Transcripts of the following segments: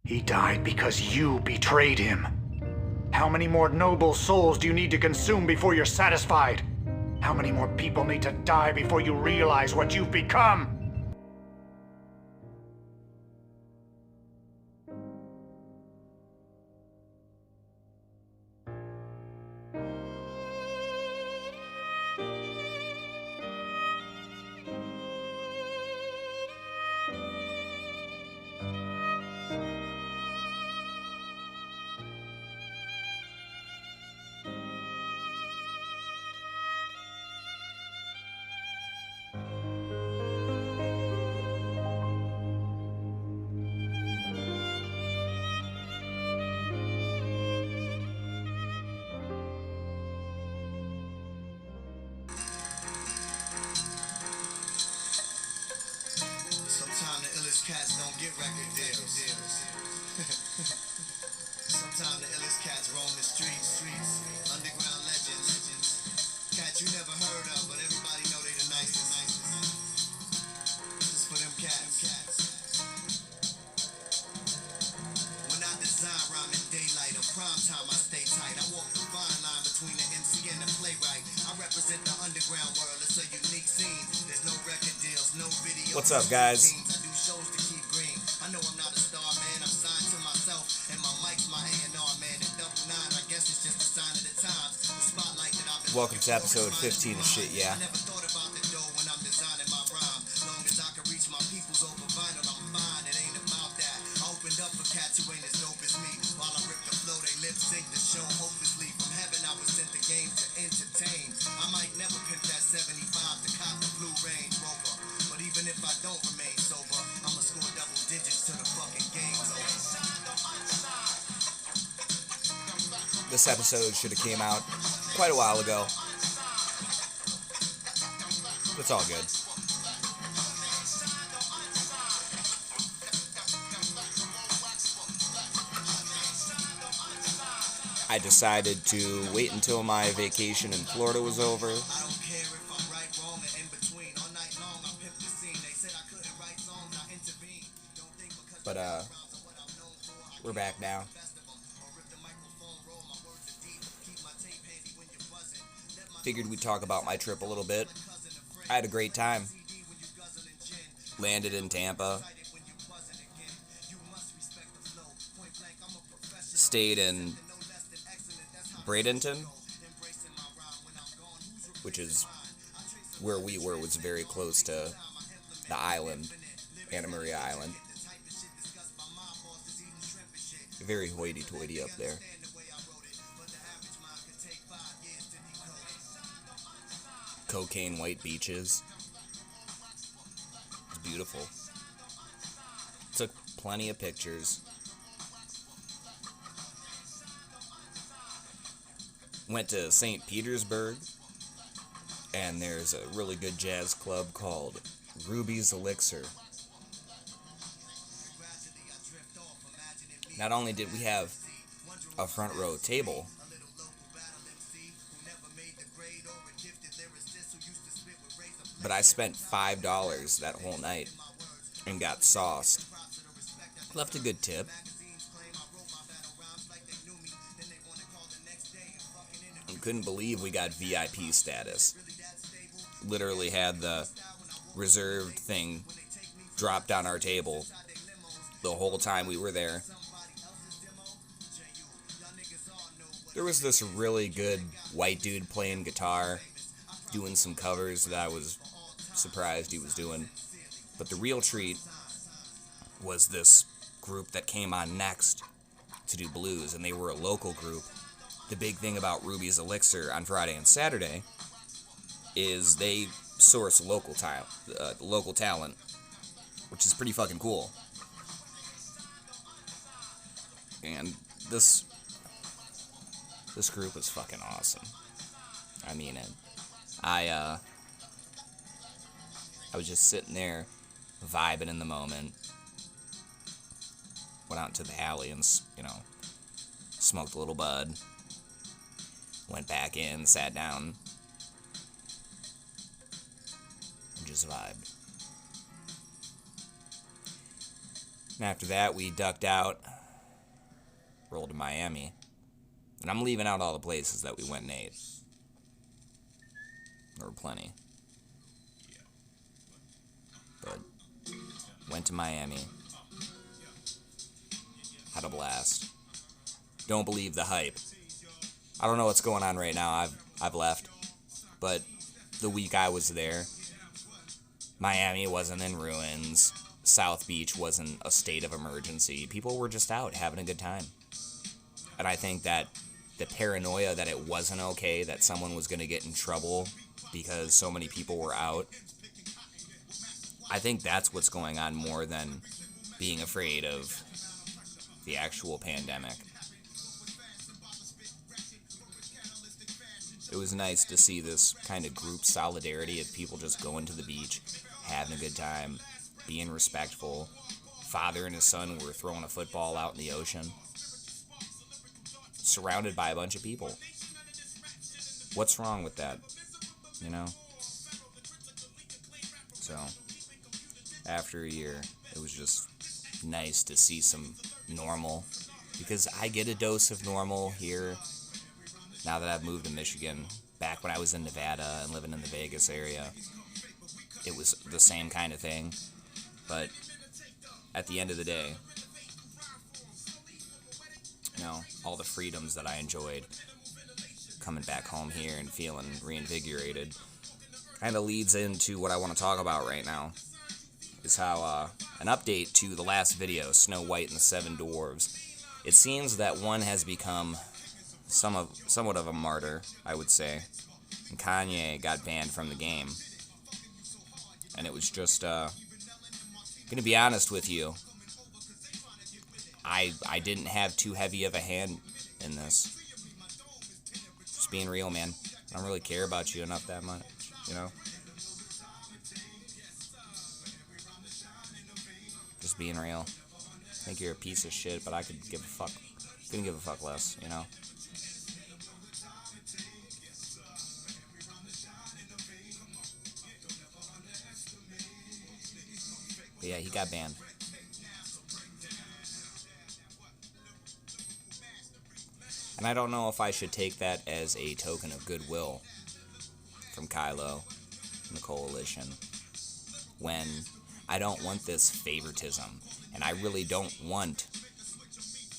He died because you betrayed him. How many more noble souls do you need to consume before you're satisfied? How many more people need to die before you realize what you've become? Sometimes the illest cats don't get record deals. Sometimes the illest cats roam the streets. Underground legends. Cats you never heard of, but everybody know they the nicest. This is for them cats. When I design rhyme in daylight or prime time, I stay tight. I walk the fine line between the MC and the playwright. I represent the underground world. It's a unique scene. There's no record deals, no video. What's up, guys? I do shows to keep green. I know I'm not a star, man. I'm signed to myself, and my mic's my A&R, man. And double nine, I guess it's just a sign of the times. The spotlight that I've been. Welcome to episode 15 of ShitYeah. I never thought about the dough when I'm designing my rhyme. Long as I can reach my peoples over vinyl, I'm fine. It ain't about that. I opened up for cats who ain't as dope as me. While I rip the flow, they lip sync the show hopelessly. From heaven, I was sent the game to entertain. I might never pimp that 75 to cop the blue Range Rover. But even if I don't remain sober, I'ma score double digits to the fucking game's over. This episode should have came out quite a while ago. It's all good. I decided to wait until my vacation in Florida was over. But, we're back now. Figured we'd talk about my trip a little bit. I had a great time. Landed in Tampa. Stayed in Bradenton, which is where we were, was very close to the island, Anna Maria Island. Very hoity-toity up there. Cocaine white beaches. It's beautiful. Took plenty of pictures. Went to St. Petersburg, and there's a really good jazz club called Ruby's Elixir. Not only did we have a front row table, but I spent $5 that whole night and got sauced. Left a good tip. And couldn't believe we got VIP status. Literally had the reserved thing dropped on our table the whole time we were there. There was this really good white dude playing guitar, doing some covers that I was surprised he was doing. But the real treat was this group that came on next to do blues, and they were a local group. The big thing about Ruby's Elixir on Friday and Saturday is they source local talent, which is pretty fucking cool. And this group is fucking awesome. I mean it. I was just sitting there, vibing in the moment. Went out to the alley and, smoked a little bud. Went back in, sat down, and just vibed. And after that, we ducked out roll to Miami. And I'm leaving out all the places that we went and ate. There were plenty. But went to Miami. Had a blast. Don't believe the hype. I don't know what's going on right now. I've left. But the week I was there, Miami wasn't in ruins. South Beach wasn't a state of emergency. People were just out having a good time. And I think that the paranoia that it wasn't okay, that someone was going to get in trouble because so many people were out, I think that's what's going on more than being afraid of the actual pandemic. It was nice to see this kind of group solidarity of people just going to the beach, having a good time, being respectful. Father and his son were throwing a football out in the ocean, surrounded by a bunch of people. What's wrong with that? You know? So, after a year, it was just nice to see some normal, because I get a dose of normal here now that I've moved to Michigan. Back when I was in Nevada and living in the Vegas area, it was the same kind of thing. But at the end of the day, you know, all the freedoms that I enjoyed coming back home here and feeling reinvigorated kind of leads into what I want to talk about right now, is how an update to the last video, Snow White and the Seven Dwarves. It seems that one has become somewhat of a martyr, I would say, and Kanye got banned from the game. And it was just, gonna be honest with you, I didn't have too heavy of a hand in this. Just being real, man. I don't really care about you enough that much, you know? Just being real. I think you're a piece of shit, but I could give a fuck. Couldn't give a fuck less, you know? But yeah, he got banned. And I don't know if I should take that as a token of goodwill from Kylo and the Coalition, when I don't want this favoritism, and I really don't want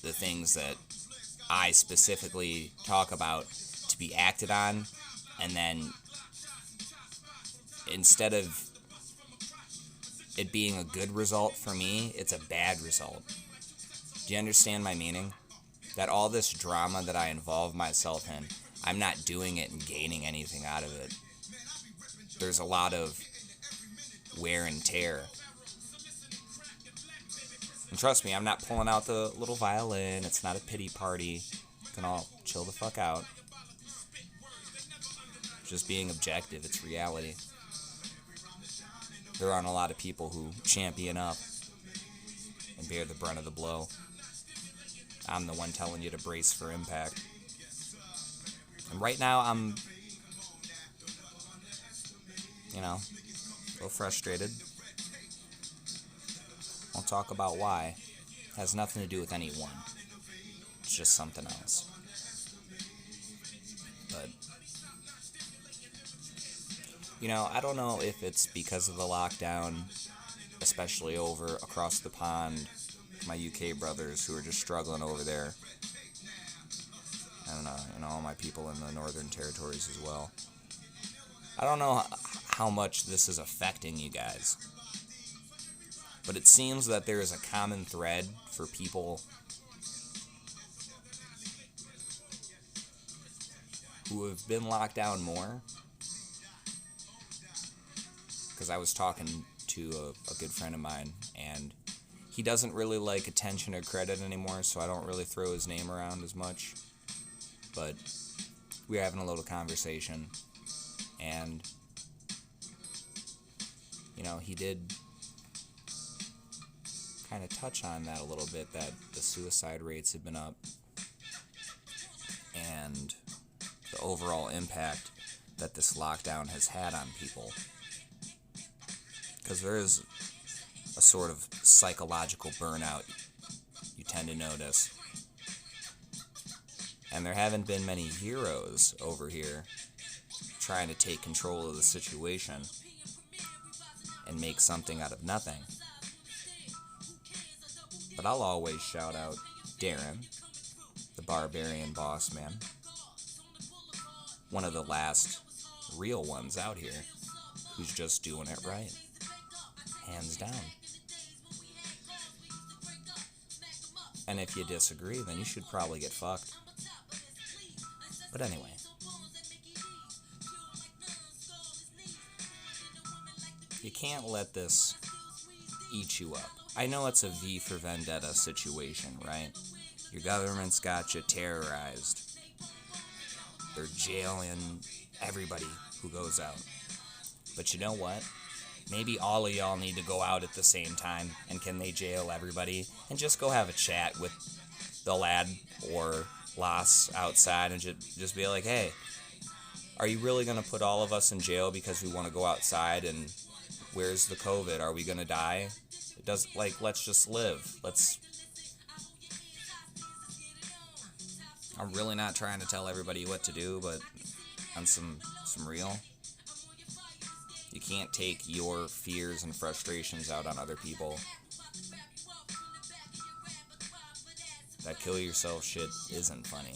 the things that I specifically talk about to be acted on, and then instead of it being a good result for me, it's a bad result. Do you understand my meaning? That all this drama that I involve myself in, I'm not doing it and gaining anything out of it. There's a lot of wear and tear. And trust me, I'm not pulling out the little violin. It's not a pity party. You can all chill the fuck out. Just being objective, it's reality. There aren't a lot of people who champion up and bear the brunt of the blow. I'm the one telling you to brace for impact. And right now, I'm, you know, a little frustrated. Won't talk about why. It has nothing to do with anyone. It's just something else. But, you know, I don't know if it's because of the lockdown, especially over across the pond, my UK brothers who are just struggling over there. And, all my people in the Northern Territories as well. I don't know how much this is affecting you guys, but it seems that there is a common thread for people who have been locked down more. Because I was talking to a good friend of mine, and he doesn't really like attention or credit anymore, so I don't really throw his name around as much. But we were having a little conversation, and, you know, he did kind of touch on that a little bit, that the suicide rates have been up, and the overall impact that this lockdown has had on people. Because there is a sort of psychological burnout you tend to notice And there haven't been many heroes over here trying to take control of the situation and make something out of nothing. But I'll always shout out Darren, the barbarian boss man. One of the last real ones out here who's just doing it right. Hands down. And if you disagree, then you should probably get fucked. But anyway. You can't let this eat you up. I know it's a V for Vendetta situation, right? Your government's got you terrorized. They're jailing everybody who goes out. But you know what? Maybe all of y'all need to go out at the same time, and can they jail everybody? And just go have a chat with the lad or lass outside and just be like, hey, are you really going to put all of us in jail because we want to go outside, and where's the COVID? Are we going to die? Let's just live. I'm really not trying to tell everybody what to do, but on some real, you can't take your fears and frustrations out on other people. That kill yourself shit isn't funny.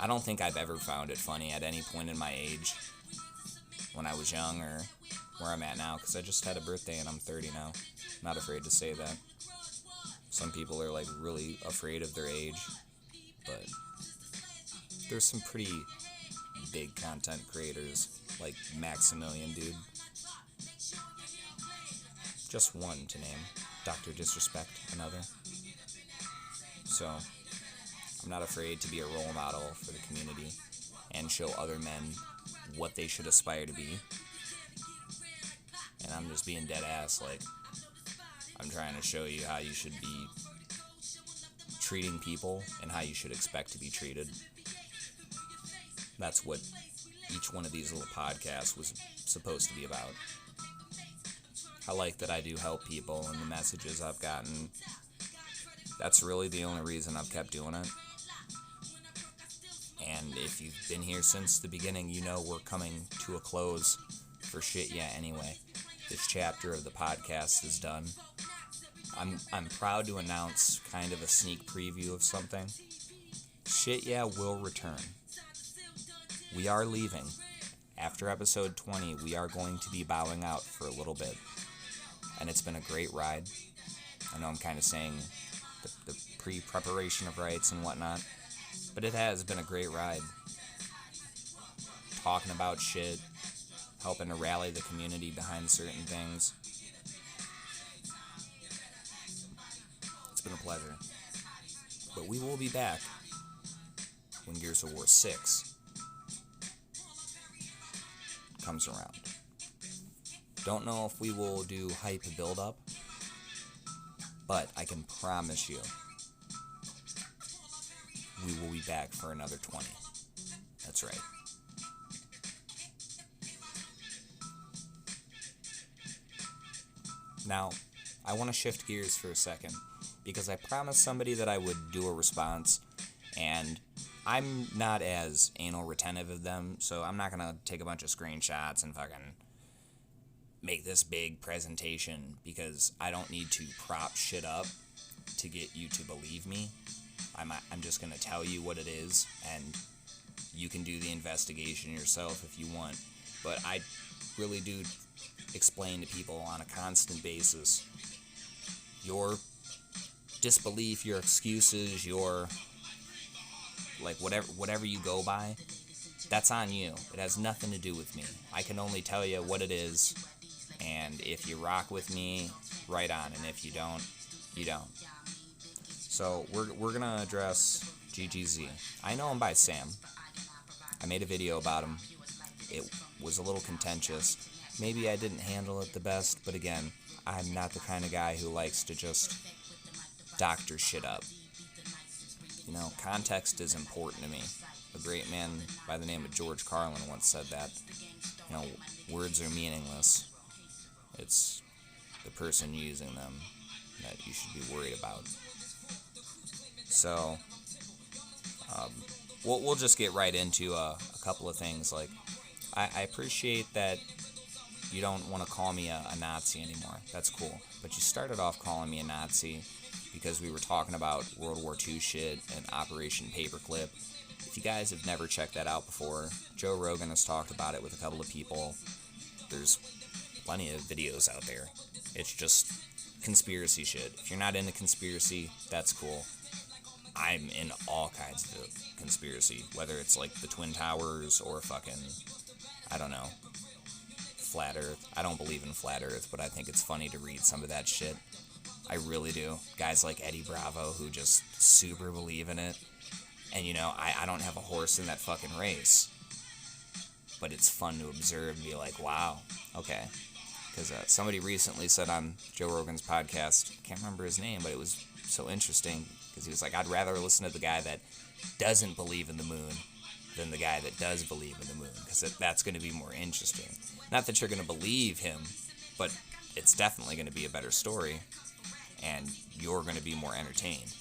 I don't think I've ever found it funny at any point in my age, when I was young or where I'm at now, because I just had a birthday and I'm 30 now. Not afraid to say that. Some people are like really afraid of their age, but there's some pretty big content creators like Maximilian, dude. Just one to name. Dr. Disrespect, another. So, I'm not afraid to be a role model for the community and show other men what they should aspire to be. And I'm just being dead ass, like, I'm trying to show you how you should be treating people and how you should expect to be treated. That's what each one of these little podcasts was supposed to be about. I like that I do help people and the messages I've gotten. That's really the only reason I've kept doing it. And if you've been here since the beginning, you know we're coming to a close for ShitYeah anyway. This chapter of the podcast is done. I'm proud to announce kind of a sneak preview of something. ShitYeah will return. We are leaving. After episode 20, we are going to be bowing out for a little bit. And it's been a great ride. I know I'm kind of saying the pre-preparation of rights and whatnot, but it has been a great ride. Talking about shit, helping to rally the community behind certain things. It's been a pleasure. But we will be back when Gears of War 6 comes around. Don't know if we will do hype build-up, but I can promise you we will be back for another 20. That's right. Now, I want to shift gears for a second, because I promised somebody that I would do a response, and I'm not as anal retentive of them, so I'm not going to take a bunch of screenshots and fucking make this big presentation, because I don't need to prop shit up to get you to believe me. I'm just going to tell you what it is, and you can do the investigation yourself if you want. But I really do explain to people on a constant basis your disbelief, your excuses, your like whatever you go by, that's on you. It has nothing to do with me. I can only tell you what it is, and if you rock with me, right on, and if you don't, you don't. So we're gonna address GGZ. I know him by Sam. I made a video about him. It was a little contentious. Maybe I didn't handle it the best, but again, I'm not the kind of guy who likes to just doctor shit up. You know, context is important to me. A great man by the name of George Carlin once said that, you know, words are meaningless. It's the person using them that you should be worried about. So, We'll just get right into a couple of things. Like, I appreciate that you don't want to call me a Nazi anymore. That's cool. But you started off calling me a Nazi because we were talking about World War II shit and Operation Paperclip. If you guys have never checked that out before, Joe Rogan has talked about it with a couple of people. There's plenty of videos out there. It's just conspiracy shit. If you're not into conspiracy, that's cool. I'm in all kinds of conspiracy, whether it's like the Twin Towers or fucking, I don't know, Flat Earth. I don't believe in Flat Earth, but I think it's funny to read some of that shit. I really do. Guys like Eddie Bravo who just super believe in it. And, you know, I don't have a horse in that fucking race. But it's fun to observe and be like, wow, okay. Because somebody recently said on Joe Rogan's podcast, I can't remember his name, but it was so interesting. Because he was like, I'd rather listen to the guy that doesn't believe in the moon than the guy that does believe in the moon. Because that's going to be more interesting. Not that you're going to believe him, but it's definitely going to be a better story. And you're going to be more entertained.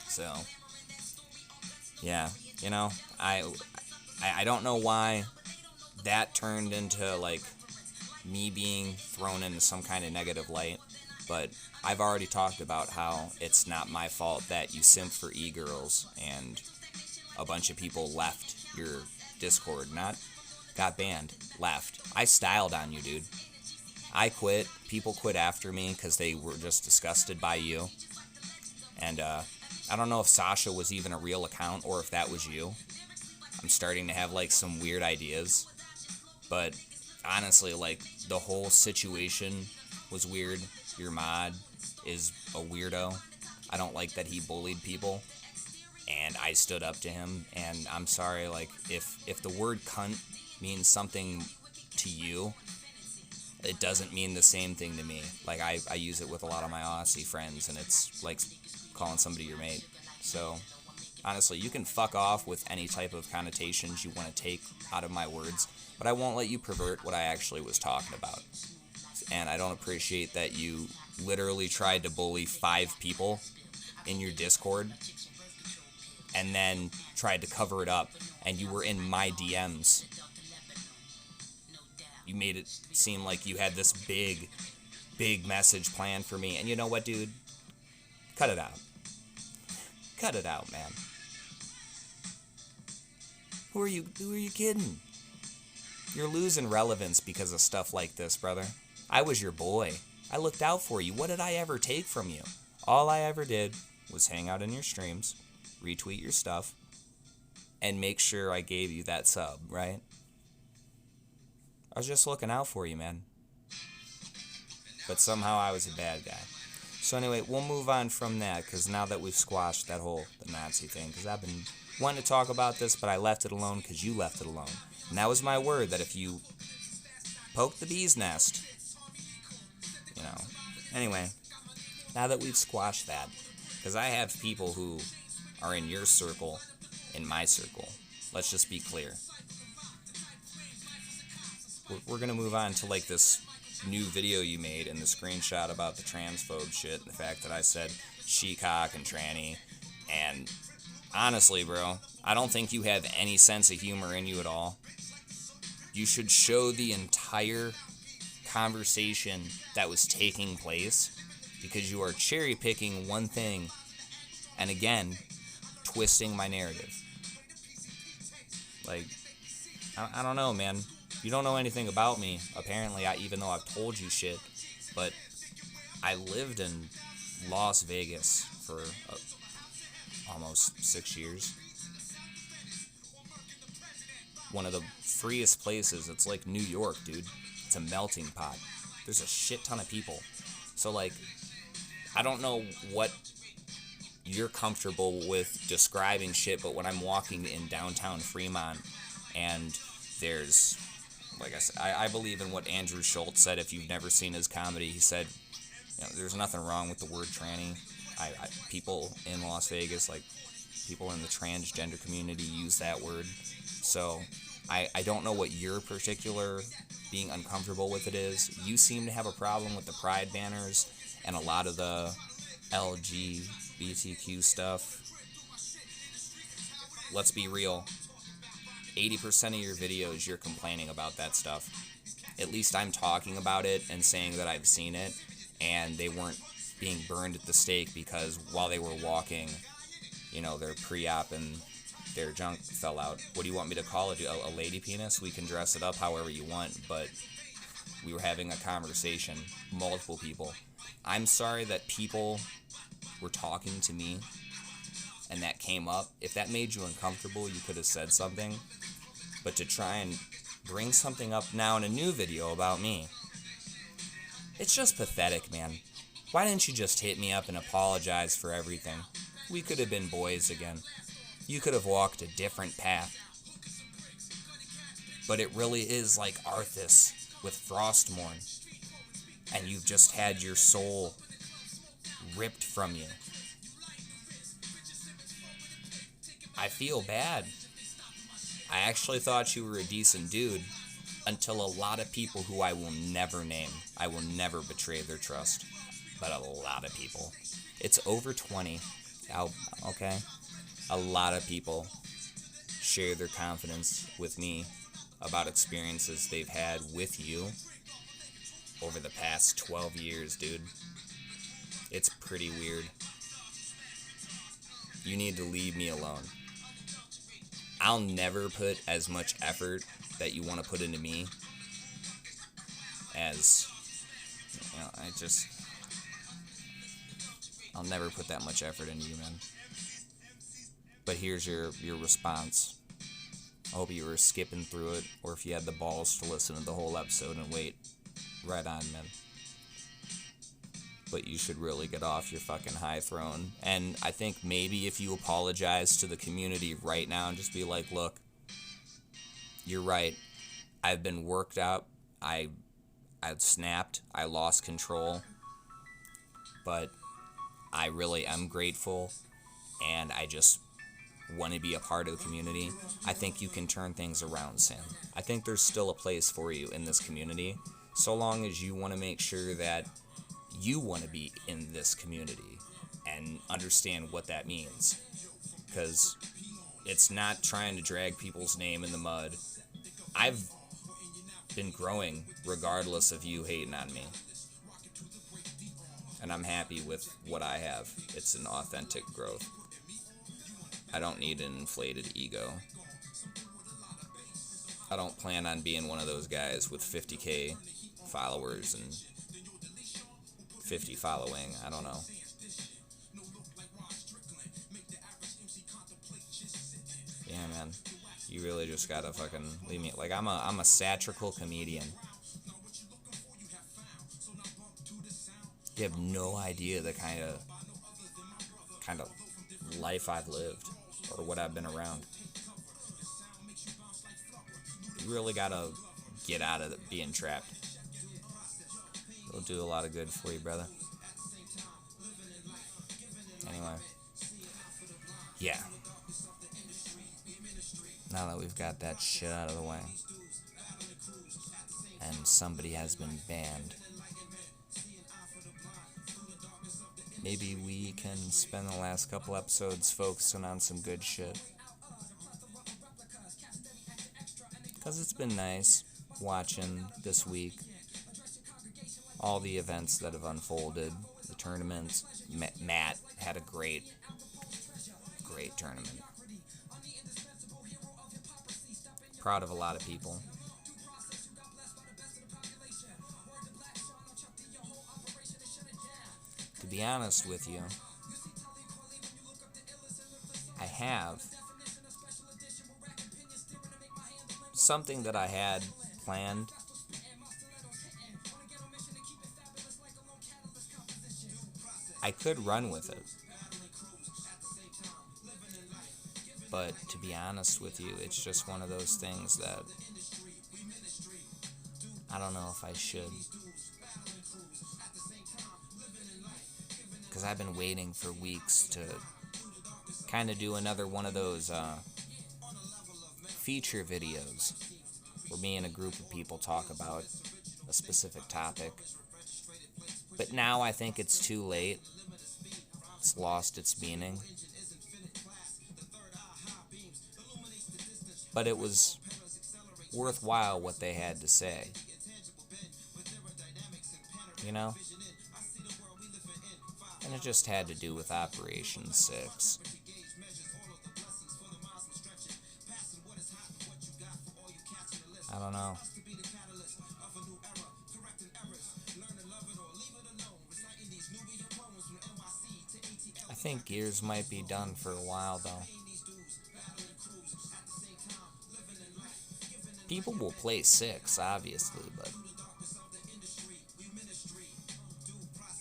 So, yeah, you know, I don't know why that turned into, like, me being thrown into some kind of negative light, but I've already talked about how it's not my fault that you simp for e-girls and a bunch of people left your Discord, not got banned, left. I styled on you, dude. I quit. People quit after me because they were just disgusted by you. And I don't know if Sasha was even a real account or if that was you. I'm starting to have, like, some weird ideas. But honestly, like, the whole situation was weird. Your mod is a weirdo. I don't like that he bullied people. And I stood up to him. And I'm sorry, like, if the word cunt means something to you, it doesn't mean the same thing to me. Like, I use it with a lot of my Aussie friends, and it's like calling somebody your mate. So, honestly, you can fuck off with any type of connotations you want to take out of my words, but I won't let you pervert what I actually was talking about. And I don't appreciate that you literally tried to bully 5 people in your Discord and then tried to cover it up, and you were in my DMs. You made it seem like you had this big message planned for me. And you know what, dude? Cut it out. Cut it out, man. Who are you kidding? You're losing relevance because of stuff like this, brother. I was your boy. I looked out for you. What did I ever take from you? All I ever did was hang out in your streams, retweet your stuff, and make sure I gave you that sub, right? I was just looking out for you, man. But somehow I was a bad guy. So anyway, we'll move on from that, because now that we've squashed that whole the Nazi thing, because I've been wanting to talk about this, but I left it alone because you left it alone. And that was my word, that if you poke the bee's nest, you know. Anyway, now that we've squashed that, because I have people who are in your circle, in my circle. Let's just be clear. We're going to move on to, like, this new video you made and the screenshot about the transphobe shit and the fact that I said she-cock and tranny. And honestly, bro, I don't think you have any sense of humor in you at all. You should show the entire conversation that was taking place, because you are cherry-picking one thing and, again, twisting my narrative. Like, I don't know, man. You don't know anything about me, apparently, even though I've told you shit, but I lived in Las Vegas for almost 6 years. One of the freest places. It's like New York, dude. It's a melting pot. There's a shit ton of people. So, like, I don't know what you're comfortable with describing shit, but when I'm walking in downtown Fremont and there's, like I said, I believe in what Andrew Schultz said. If you've never seen his comedy, he said, you know, there's nothing wrong with the word tranny. People in Las Vegas, like people in the transgender community, use that word. So I don't know what your particular being uncomfortable with it is. You seem to have a problem with the pride banners and a lot of the LGBTQ stuff. let's be real. 80% of your videos, you're complaining about that stuff. At least I'm talking about it and saying that I've seen it, and they weren't being burned at the stake because while they were walking, their pre-op and their junk fell out. What do you want me to call it? A lady penis? We can dress it up however you want, but we were having a conversation, multiple people. I'm sorry that people were talking to me and that came up. If that made you uncomfortable, you could have said something. But to try and bring something up now in a new video about me, it's just pathetic, man. Why didn't you just hit me up and apologize for everything? We could have been boys again. You could have walked a different path. But it really is like Arthas with Frostmourne, and you've just had your soul ripped from you. I feel bad. I actually thought you were a decent dude until a lot of people who I will never name, I will never betray their trust, but a lot of people. It's over 20. Okay? A lot of people share their confidence with me about experiences they've had with you over the past 12 years, dude. It's pretty weird. You need to leave me alone. I'll never put as much effort that you want to put into me as, I'll never put that much effort into you, man. But here's your response. I hope you were skipping through it, or if you had the balls to listen to the whole episode and wait. Right on, man. But you should really get off your fucking high throne. And I think maybe if you apologize to the community right now and just be like, look, you're right. I've been worked up. I snapped. I lost control. But I really am grateful. And I just want to be a part of the community. I think you can turn things around, Sam. I think there's still a place for you in this community, so long as you want to make sure that you want to be in this community and understand what that means. Because it's not trying to drag people's name in the mud. I've been growing regardless of you hating on me. And I'm happy with what I have. It's an authentic growth. I don't need an inflated ego. I don't plan on being one of those guys with 50k followers and 50 following. I don't know. Yeah, man. You really just gotta fucking leave me. Like, I'm a satirical comedian. You have no idea the kind of life I've lived or what I've been around. You really gotta get out of being trapped. It'll do a lot of good for you, brother. Anyway. Yeah. Now that we've got that shit out of the way, and somebody has been banned, maybe we can spend the last couple episodes focusing on some good shit. Because it's been nice watching this week all the events that have unfolded, the tournaments. Matt had a great tournament. Proud of a lot of people. To be honest with you, I have something that I had planned. I could run with it. But to be honest with you, it's just one of those things that I don't know if I should. Because I've been waiting for weeks to kind of do another one of those feature videos where me and a group of people talk about a specific topic. But now I think it's too late. It's lost its meaning. but it was worthwhile what they had to say. You know? And it just had to do with Operation 6. I don't know. I think Gears might be done for a while, though. People will play 6, obviously, but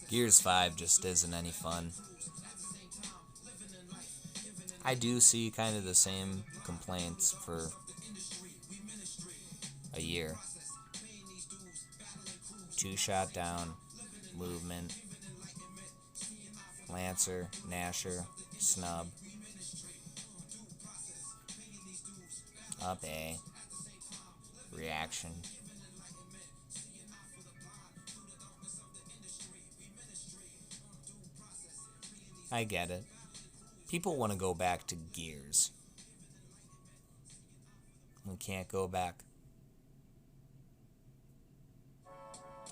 Gears 5 just isn't any fun. I do see kind of the same complaints for a year. 2 shot down, movement, Lancer, Nasher, snub, up A, reaction. I get it. People want to go back to Gears. We can't go back.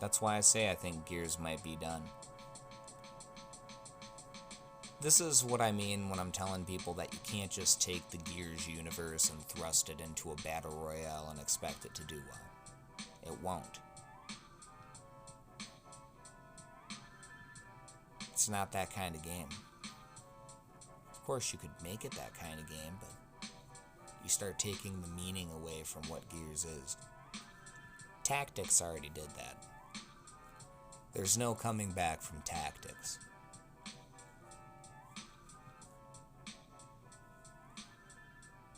That's why I say I think Gears might be done. This is what I mean when I'm telling people that you can't just take the Gears universe and thrust it into a battle royale and expect it to do well. It won't. It's not that kind of game. Of course, you could make it that kind of game, but you start taking the meaning away from what Gears is. Tactics already did that. There's no coming back from Tactics.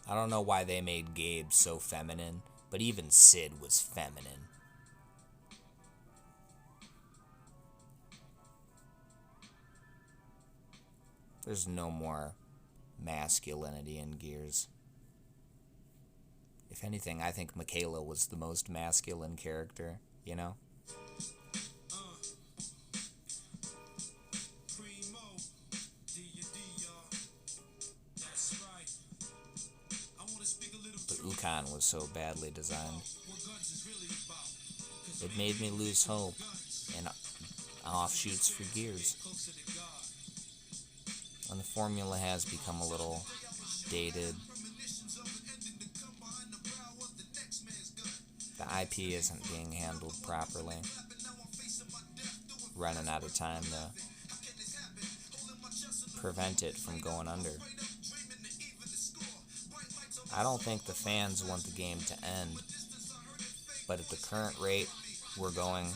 I don't know why they made Gabe so feminine, but even Sid was feminine. There's no more masculinity in Gears. If anything, I think Michaela was the most masculine character, you know? But Ukon was so badly designed. It made me lose hope in offshoots for Gears. And the formula has become a little dated. The IP isn't being handled properly. Running out of time to prevent it from going under. I don't think the fans want the game to end, but at the current rate we're going,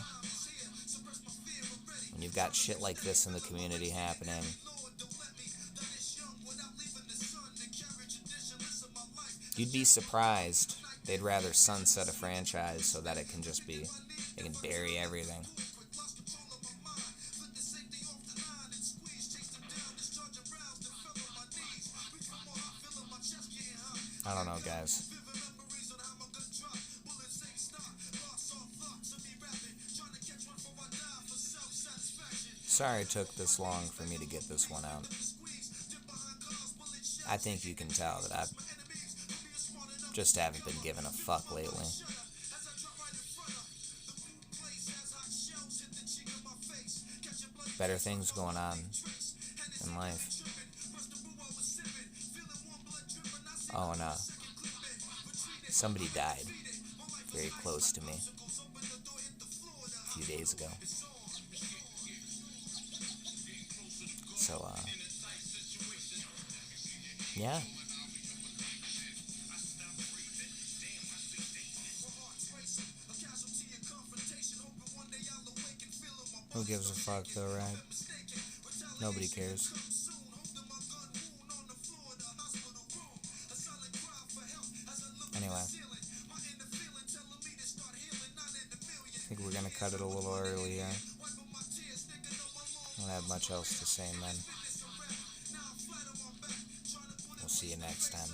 when you've got shit like this in the community happening, you'd be surprised they'd rather sunset a franchise so that it can just be, they can bury everything. I don't know, guys. Sorry it took this long for me to get this one out. I think you can tell that I just haven't been giving a fuck lately. Better things going on in life. Oh, and somebody died very close to me a few days ago. So, yeah. Who gives a fuck though, right? Nobody cares. Anyway, I think we're gonna cut it a little early here. I don't have much else to say, man. We'll see you next time.